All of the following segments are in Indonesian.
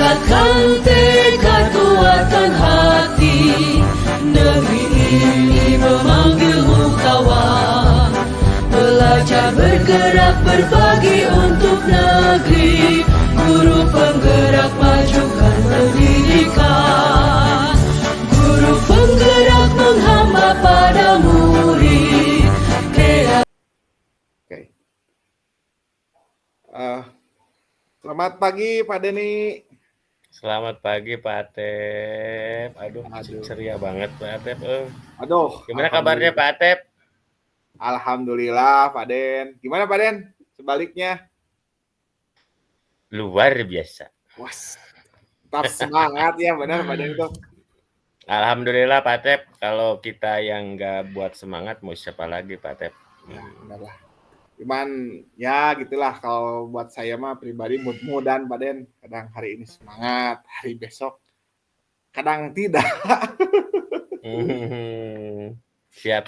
Kuatkan tekad, kuatkan hati, negeri ini memanggilmu kawan. Belajar bergerak berbagi untuk negeri, guru penggerak majukan pendidikan, guru penggerak menghamba pada murid. Oke. Selamat pagi Pak Denny. Selamat pagi Pak Atep. Aduh. Ceria banget Pak Atep. Aduh. Gimana kabarnya Pak Atep? Alhamdulillah Pak Den. Gimana Pak Den? Sebaliknya? Luar biasa. Wah, tetap semangat ya benar Pak Den itu. Alhamdulillah Pak Atep. Kalau kita yang nggak buat semangat, mau siapa lagi Pak Atep? Ya, benar lah. Cuman ya gitulah kalau buat saya mah pribadi mood-moodan Pak Den. Kadang hari ini semangat, hari besok kadang tidak. Siap.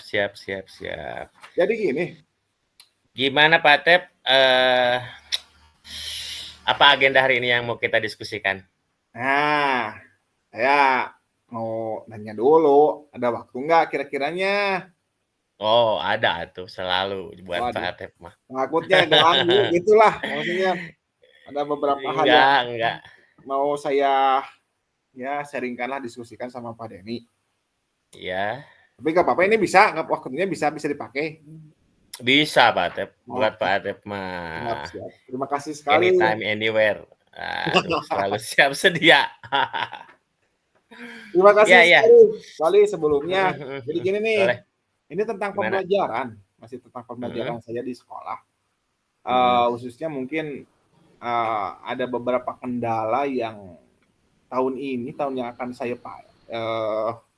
Jadi gini. Gimana Pak Atep? Apa agenda hari ini yang mau kita diskusikan? Nah, saya mau nanya dulu. Ada waktu nggak kira-kiranya? Oh, ada tuh selalu buat Pak Atep mah. Takutnya ganggu gitulah maksudnya. Ada beberapa hal yang enggak. Mau saya ya sharingkanlah, diskusikan sama Pak Denny. Iya. Tapi nggak apa-apa, ini bisa, waktunya bisa dipakai. Bisa Pak Atep, buat Pak Atep mah. Siap. Terima kasih sekali. Anytime, anywhere. Aduh, selalu siap sedia. Terima kasih sekali sebelumnya. Jadi gini nih. Boleh. Ini tentang pembelajaran, masih tentang pembelajaran saya di sekolah. Khususnya mungkin ada beberapa kendala yang tahun yang akan saya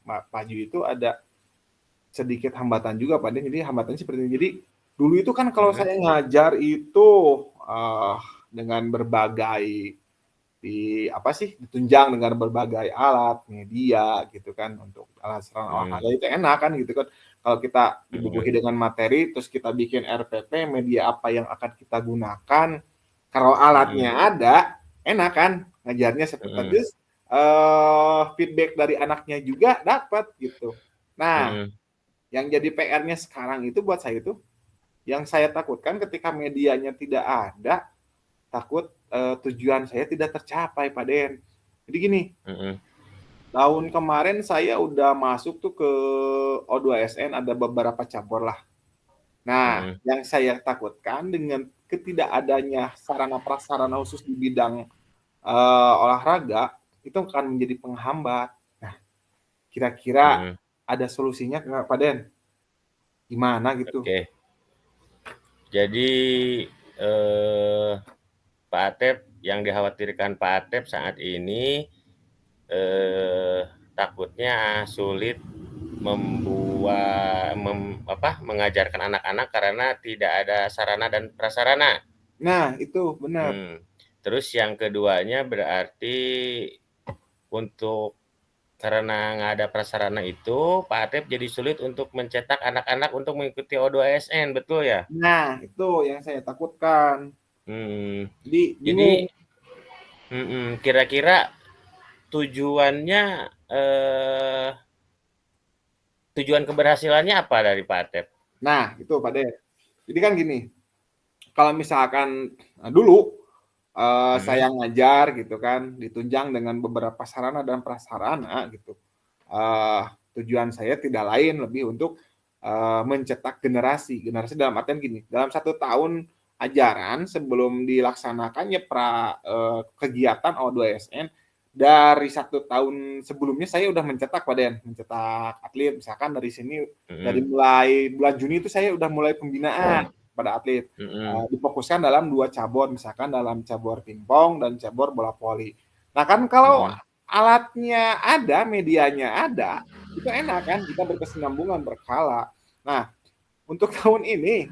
maju itu ada sedikit hambatan juga Pak Den. Jadi hambatannya seperti ini. Jadi dulu itu kan kalau saya ngajar itu dengan berbagai ditunjang dengan berbagai alat media gitu kan, untuk alat sarana olahraga itu enak kan gitu kan. Kalau kita dibubuhi dengan materi, terus kita bikin RPP, media apa yang akan kita gunakan, kalau alatnya ada, enak kan ngajarnya seperti itu. Feedback dari anaknya juga dapat gitu. Nah, yang jadi PR-nya sekarang itu buat saya itu, yang saya takutkan ketika medianya tidak ada, takut tujuan saya tidak tercapai Pak Den. Jadi gini, tahun kemarin saya udah masuk tuh ke O2SN, ada beberapa cabur lah. Nah, yang saya takutkan dengan ketidakadanya sarana prasarana khusus di bidang olahraga, itu akan menjadi penghambat. Nah, kira-kira ada solusinya nggak Pak Den? Gimana gitu? Oke. Jadi Pak Atep, yang dikhawatirkan Pak Atep saat ini takutnya sulit mengajarkan anak-anak karena tidak ada sarana dan prasarana. Nah, itu benar. Terus yang keduanya berarti karena nggak ada prasarana itu, Pak Atep jadi sulit untuk mencetak anak-anak untuk mengikuti O2SN, betul ya? Nah, itu yang saya takutkan. Jadi kira-kira tujuan keberhasilannya apa dari Pak Atep? Nah, itu Pak Den. Jadi kan gini, kalau misalkan dulu saya ngajar gitu kan, ditunjang dengan beberapa sarana dan prasarana gitu. Tujuan saya tidak lain lebih untuk mencetak generasi dalam artian gini, dalam 1 tahun ajaran sebelum dilaksanakannya kegiatan O2SN, dari 1 tahun sebelumnya saya udah mencetak Pak Den, mencetak atlet. Misalkan dari sini dari mulai bulan Juni itu saya udah mulai pembinaan pada atlet. Difokuskan dalam 2 cabur, misalkan dalam cabur pingpong dan cabur bola voli. Nah kan kalau alatnya ada, medianya ada, itu enak kan, kita berkesinambungan, berkala. Nah, untuk tahun ini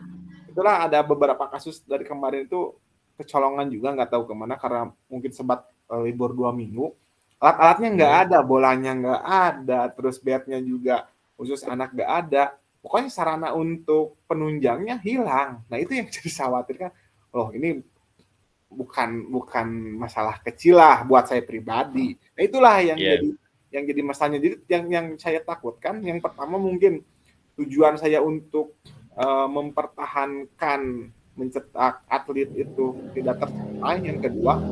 itulah ada beberapa kasus dari kemarin itu kecolongan juga, nggak tahu kemana karena mungkin sempat libur 2 minggu. Alat-alatnya nggak ada, bolanya nggak ada, terus batnya juga khusus anak nggak ada. Pokoknya sarana untuk penunjangnya hilang. Nah itu yang jadi khawatirkan. Loh ini bukan masalah kecil lah buat saya pribadi. Nah, itulah yang Iya. jadi masalahnya. Jadi yang saya takutkan yang pertama mungkin tujuan saya untuk mempertahankan mencetak atlet itu tidak tercapai. Yang kedua,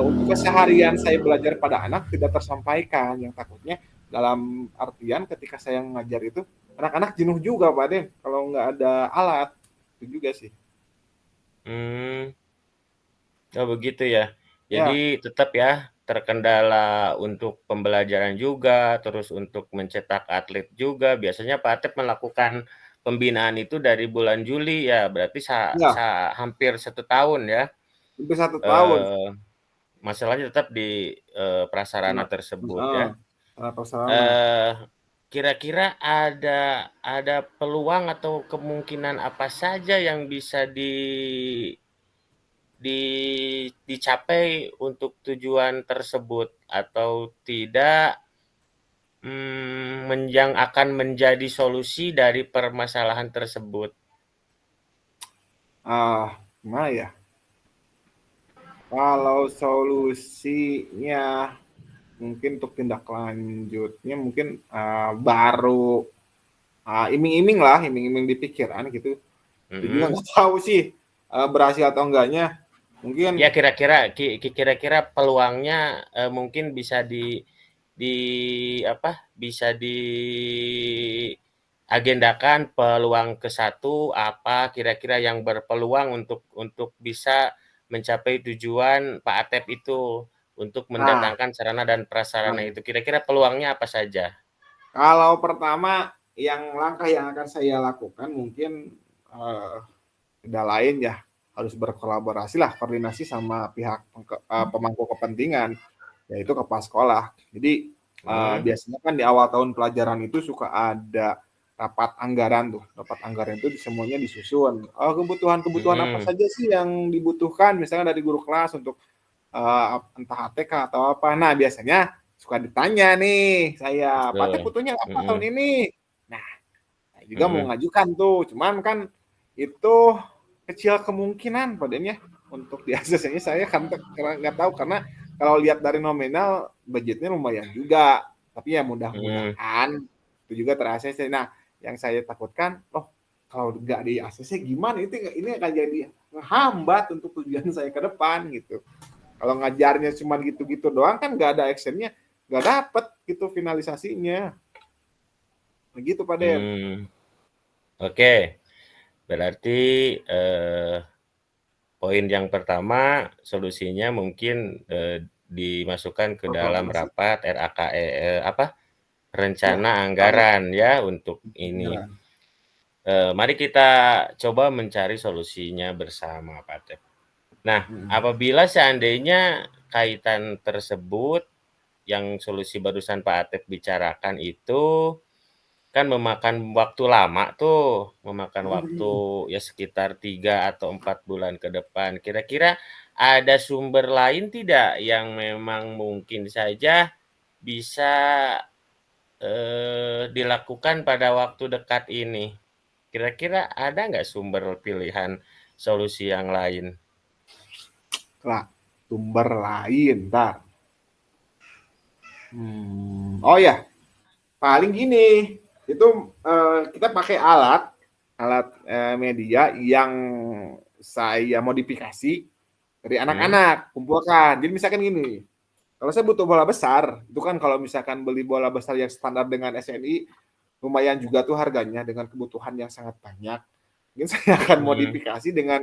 untuk keseharian saya belajar pada anak tidak tersampaikan. Yang takutnya dalam artian ketika saya mengajar itu anak-anak jenuh juga Pak Den kalau nggak ada alat. Itu juga sih. Oh begitu ya. Ya, Jadi tetap ya terkendala untuk pembelajaran juga, terus untuk mencetak atlet juga. Biasanya Pak Atep melakukan pembinaan itu dari bulan Juli ya, berarti ya, hampir 1 tahun ya. hampir 1 tahun. Masalahnya tetap di prasarana Nah, tersebut ya. prasarana. Kira-kira ada peluang atau kemungkinan apa saja yang bisa dicapai untuk tujuan tersebut atau tidak yang akan menjadi solusi dari permasalahan tersebut? Gimana ya? Kalau solusinya mungkin untuk tindak lanjutnya mungkin baru iming-iming di pikiran gitu. Itu juga nggak tahu sih berhasil atau enggaknya. Mungkin Ya kira-kira peluangnya mungkin bisa bisa diagendakan peluang ke-1 apa kira-kira yang berpeluang untuk bisa mencapai tujuan Pak Atep itu untuk mendatangkan sarana dan prasarana itu. Kira-kira peluangnya apa saja? kalau pertama langkah yang akan saya lakukan mungkin tidak lain ya harus berkolaborasi lah, koordinasi sama pihak pemangku kepentingan, yaitu kepala sekolah. Jadi biasanya kan di awal tahun pelajaran itu suka ada rapat anggaran tuh. Rapat anggaran itu semuanya disusun. Kebutuhan apa saja sih yang dibutuhkan, misalnya dari guru kelas untuk entah ATK atau apa. Nah, biasanya suka ditanya nih saya, Pak Teh butuhnya apa tahun ini? Nah, saya juga mau ngajukan tuh. Cuman kan itu kecil kemungkinan padanya untuk di ACC-nya saya kan nggak tahu karena kalau lihat dari nominal budgetnya lumayan juga, tapi ya mudah-mudahan itu juga ter-ACC. Nah, yang saya takutkan, kalau nggak di ACC gimana? Ini akan jadi hambat untuk tujuan saya ke depan gitu. Kalau ngajarnya cuma gitu-gitu doang kan nggak ada actionnya, nggak dapet gitu finalisasinya. Begitu Pak Den. Oke. Berarti poin yang pertama solusinya mungkin dimasukkan ke dalam rapat RAKE rencana anggaran ya untuk ini. Mari kita coba mencari solusinya bersama Pak Atep. Nah, apabila seandainya kaitan tersebut yang solusi barusan Pak Atep bicarakan itu kan memakan waktu lama tuh, memakan waktu ya sekitar 3 atau 4 bulan ke depan. Kira-kira ada sumber lain tidak yang memang mungkin saja bisa dilakukan pada waktu dekat ini? Kira-kira ada nggak sumber pilihan solusi yang lain? Sumber lain, ntar. Oh ya, paling gini, itu kita pakai alat media yang saya modifikasi dari anak-anak, kumpulkan. Jadi misalkan gini, kalau saya butuh bola besar, itu kan kalau misalkan beli bola besar yang standar dengan SNI, lumayan juga tuh harganya dengan kebutuhan yang sangat banyak. Mungkin saya akan modifikasi dengan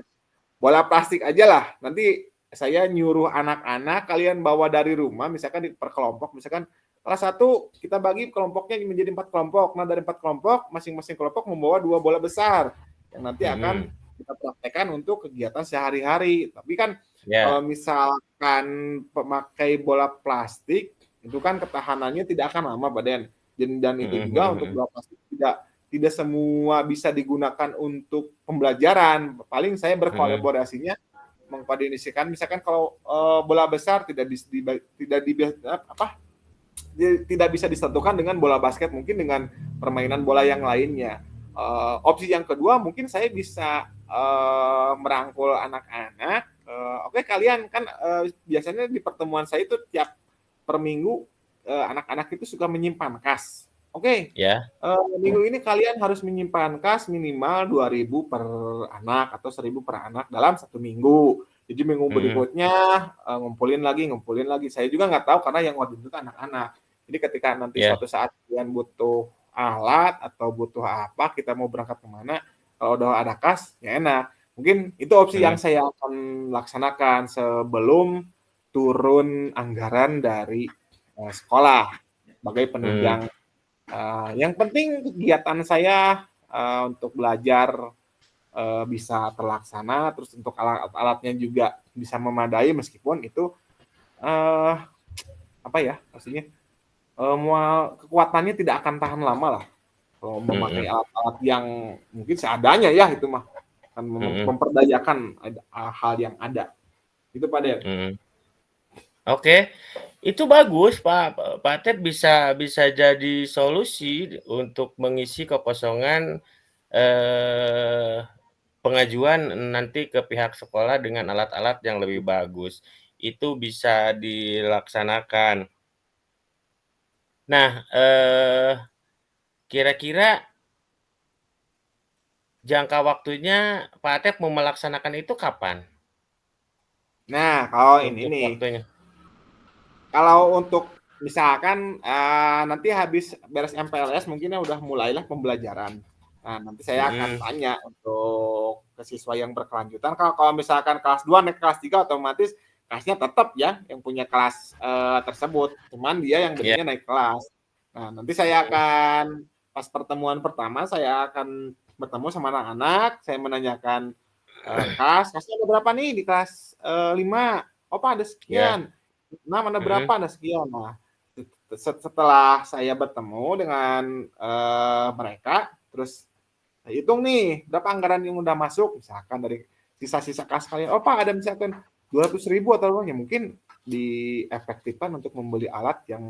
bola plastik aja lah. Nanti saya nyuruh anak-anak kalian bawa dari rumah, misalkan per kelompok, misalkan kelas 1 kita bagi kelompoknya menjadi 4 kelompok. Nah, dari 4 kelompok, masing-masing kelompok membawa 2 bola besar yang nanti akan kita praktekkan untuk kegiatan sehari-hari. Tapi kan kalau misalkan pemakai bola plastik, itu kan ketahanannya tidak akan lama, Pak Den. Dan itu juga untuk bola plastik tidak semua bisa digunakan untuk pembelajaran. Paling saya berkolaborasinya mengkoordinasikan, misalkan kalau bola besar tidak bisa disatukan dengan bola basket, mungkin dengan permainan bola yang lainnya. Opsi yang kedua mungkin saya bisa merangkul anak-anak, oke kalian kan biasanya di pertemuan saya itu tiap per minggu anak-anak itu suka menyimpan kas. Oke, Ya. minggu ini kalian harus menyimpan kas minimal 2.000 per anak atau 1.000 per anak dalam 1 minggu. Jadi minggu berikutnya ngumpulin lagi. Saya juga nggak tahu karena yang waktu itu anak-anak. Jadi ketika nanti Ya. suatu saat kalian butuh alat atau butuh apa, kita mau berangkat kemana, kalau udah ada kas, ya enak. Mungkin itu opsi yang saya akan laksanakan sebelum turun anggaran dari sekolah sebagai penunjang. Yang penting kegiatan saya untuk belajar bisa terlaksana, terus untuk alat-alatnya juga bisa memadai meskipun itu apa ya maksudnya kekuatannya tidak akan tahan lama lah kalau memakai alat-alat yang mungkin seadanya ya itu mah akan memperdayakan hal yang ada. Itu Pak Den. Oke, itu bagus Pak Ted bisa jadi solusi untuk mengisi kekosongan pengajuan nanti ke pihak sekolah dengan alat-alat yang lebih bagus. Itu bisa dilaksanakan. Nah, kira-kira jangka waktunya Pak Atep mau melaksanakan itu kapan? Nah, kalau ini Untuk nih, waktunya. kalau untuk misalkan nanti habis beres MPLS mungkin udah mulailah pembelajaran. Nah, nanti saya akan tanya untuk ke siswa yang berkelanjutan. Kalau misalkan kelas 2 naik kelas 3 otomatis kelasnya tetap ya yang punya kelas tersebut. Cuman dia yang bedanya naik kelas. Nah, nanti saya akan pas pertemuan pertama saya akan bertemu sama anak-anak, saya menanyakan kasnya ada berapa nih di kelas 5? Oh, Pak ada sekian. 6 ada berapa? Ada sekian. Nah, setelah saya bertemu dengan mereka, terus saya hitung nih berapa anggaran yang udah masuk, misalkan dari sisa-sisa kas kalian. Oh Pak ada misalkan 200.000 atau ya mungkin diefektifkan untuk membeli alat yang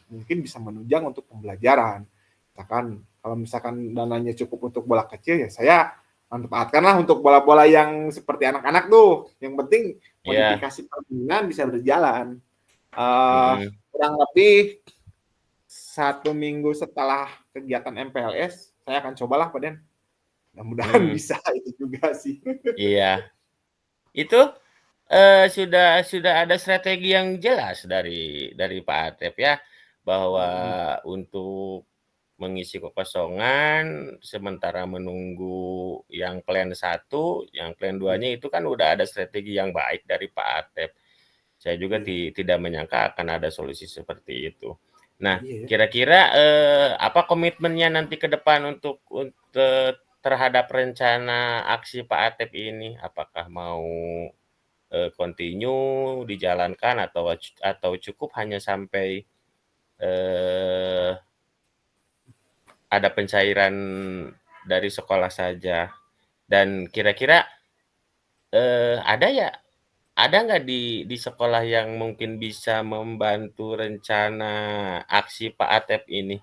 mungkin bisa menunjang untuk pembelajaran. Misalkan kalau misalkan dananya cukup untuk bola kecil ya saya manfaatkanlah untuk bola-bola yang seperti anak-anak tuh. Yang penting modifikasi permainan bisa berjalan. Kurang lebih 1 minggu setelah kegiatan MPLS saya akan cobalah Pak Den. Mudah-mudahan bisa itu juga sih. Iya. Itu sudah ada strategi yang jelas dari Pak Atep ya, bahwa untuk mengisi kekosongan sementara menunggu yang plan 1, yang plan 2-nya itu kan udah ada strategi yang baik dari Pak Atep. Saya juga tidak menyangka akan ada solusi seperti itu. Nah, kira-kira apa komitmennya nanti ke depan untuk terhadap rencana aksi Pak Atep ini? Apakah mau continue dijalankan atau cukup hanya sampai ada pencairan dari sekolah saja? Dan kira-kira ada nggak di sekolah yang mungkin bisa membantu rencana aksi Pak Atep ini?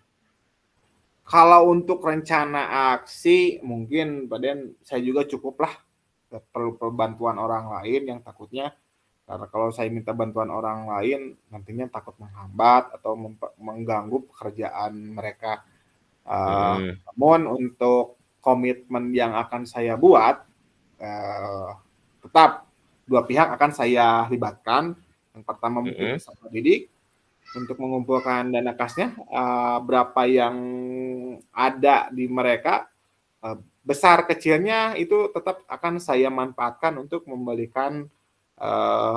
Kalau untuk rencana aksi mungkin Pak Den saya juga cukuplah, perlu bantuan orang lain yang takutnya karena kalau saya minta bantuan orang lain nantinya takut menghambat atau mengganggu pekerjaan mereka. Namun untuk komitmen yang akan saya buat tetap dua pihak akan saya libatkan. Yang pertama mungkin peserta didik untuk mengumpulkan dana kasnya berapa yang ada di mereka besar kecilnya itu tetap akan saya manfaatkan untuk membelikan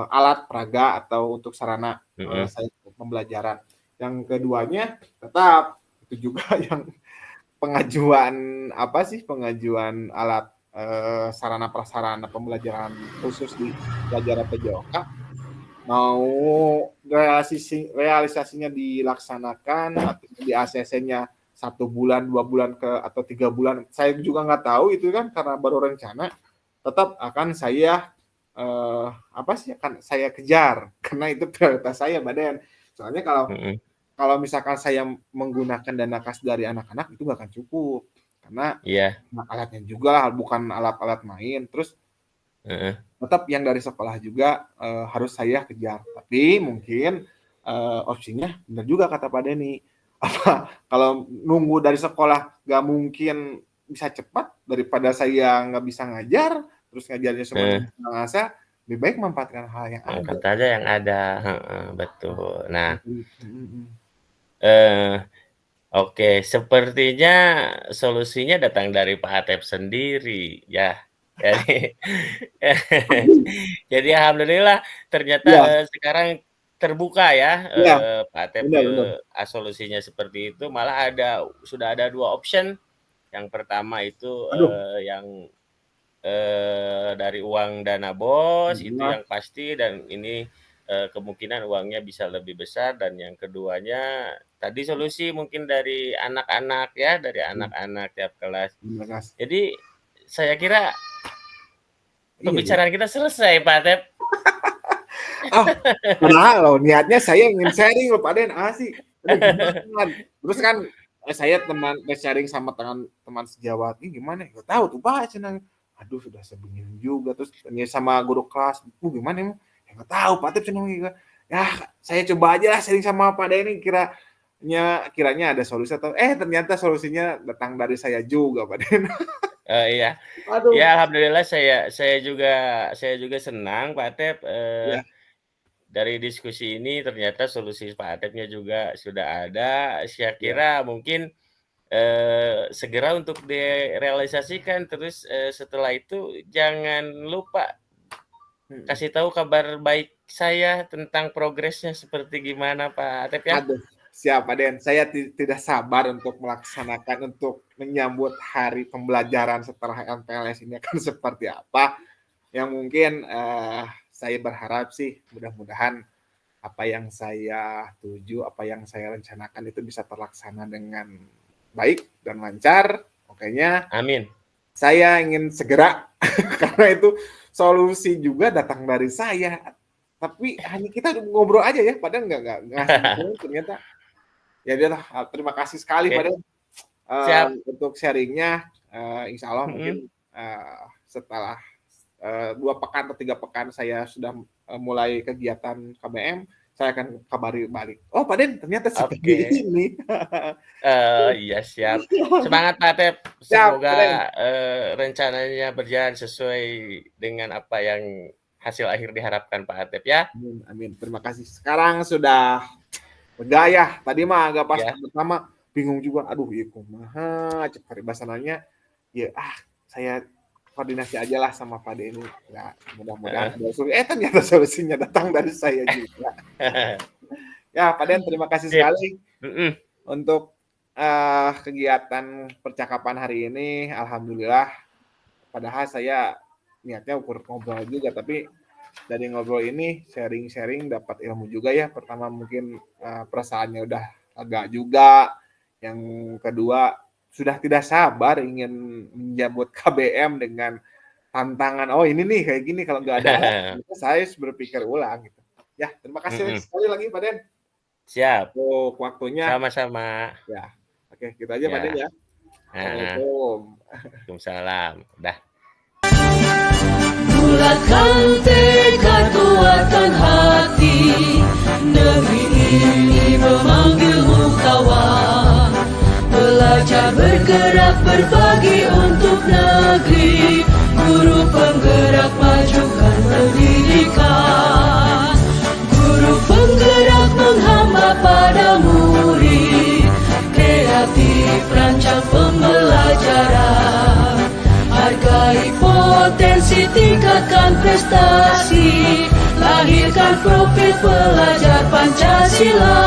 alat peraga atau untuk sarana saya pembelajaran. Yang keduanya tetap itu juga yang pengajuan alat sarana prasarana pembelajaran khusus di pelajaran PJOK mau realisasinya dilaksanakan atau di ACC-nya 1 bulan, 2 bulan atau 3 bulan, saya juga nggak tahu itu kan karena baru rencana. Tetap akan saya akan saya kejar karena itu prioritas saya Badan. Soalnya kalau misalkan saya menggunakan dana kas dari anak-anak itu nggak akan cukup karena alatnya juga bukan alat-alat main. Terus tetap yang dari sekolah juga harus saya kejar. Tapi mungkin opsinya benar juga kata Pak Denny. Apa kalau nunggu dari sekolah nggak mungkin bisa cepat, daripada saya nggak bisa ngajar terus ngajarnya cuma ngasah, lebih baik memanfaatkan hal yang ada. Angkat aja yang ada, betul. Nah, oke, sepertinya solusinya datang dari Pak Atep sendiri, ya. Jadi alhamdulillah ternyata sekarang terbuka ya, Pak Atep, solusinya seperti itu. Malah sudah ada 2 option. Yang pertama itu yang dari uang dana BOS itu yang pasti, dan ini kemungkinan uangnya bisa lebih besar. Dan yang keduanya tadi solusi mungkin dari anak-anak ya, dari anak-anak tiap kelas. Jadi saya kira pembicaraan kita selesai, Pak Atep. Nah, loh niatnya saya ingin sharing loh Pak Den, sih. Terus kan saya sharing sama teman sejawat, ini gimana? Gak tahu tuh Pak, cenang. Aduh sudah sebingin juga, terus tanya sama guru kelas, gimana emang? Ya nggak tahu Pak Atep cenang juga. Ya saya coba aja lah sharing sama Pak Den, kiranya ada solusi atau ternyata solusinya datang dari saya juga Pak Den. Iya. Aduh. Ya alhamdulillah saya juga senang Pak Atep. Dari diskusi ini ternyata solusi Pak Atepnya juga sudah ada. Saya kira mungkin segera untuk direalisasikan. Terus setelah itu jangan lupa kasih tahu kabar baik saya tentang progresnya seperti gimana Pak Atep ya. Aduh, siap Pak Den. Saya tidak sabar untuk melaksanakan, untuk menyambut hari pembelajaran setelah MPLS ini akan seperti apa. Yang mungkin saya berharap sih mudah-mudahan apa yang saya tuju, apa yang saya rencanakan itu bisa terlaksana dengan baik dan lancar. Pokoknya amin. Saya ingin segera karena itu solusi juga datang dari saya. Tapi hanya kita ngobrol aja ya, padahal nggak ngasih ternyata. Ya dia terima kasih sekali Pak Den untuk sharingnya. Insya Allah mungkin setelah 2 pekan atau 3 pekan saya sudah mulai kegiatan KBM, saya akan kabari balik. Oh Pak Den, ternyata seperti ini. Iya siap. Semangat Pak Atep. Semoga rencananya berjalan sesuai dengan apa yang hasil akhir diharapkan Pak Atep ya. Amin. Terima kasih. Sekarang sudah lega ya. Tadi mah agak pas pertama bingung juga. Aduh, iya kumaha cek paribasananya. Ya saya koordinasi aja lah sama Pak Denny. Ya, mudah-mudahan ternyata solusinya datang dari saya juga. Ya, Pak Den, terima kasih sekali untuk kegiatan percakapan hari ini. Alhamdulillah. Padahal saya niatnya ngobrol juga, tapi dari ngobrol ini sharing-sharing dapat ilmu juga ya. Pertama mungkin perasaannya udah agak juga. Yang kedua sudah tidak sabar ingin menyambut KBM dengan tantangan. Oh ini nih kayak gini kalau nggak ada. Saya berpikir ulang gitu. Ya terima kasih sekali lagi Pak Den. Siap. Untuk waktunya. Sama-sama. Ya. Oke gitu aja Pak Den ya. Assalamualaikum. Waalaikumsalam. Dah. Bulatkan tekad, kuatkan hati, negeri ini memanggilmu kawan. Belajar bergerak berbagi untuk negeri, guru penggerak majukan pendidikan. Guru penggerak menghamba pada murid, kreatif rancang pembelajaran. Hargai potensi, tingkatkan prestasi, lahirkan profil pelajar Pancasila.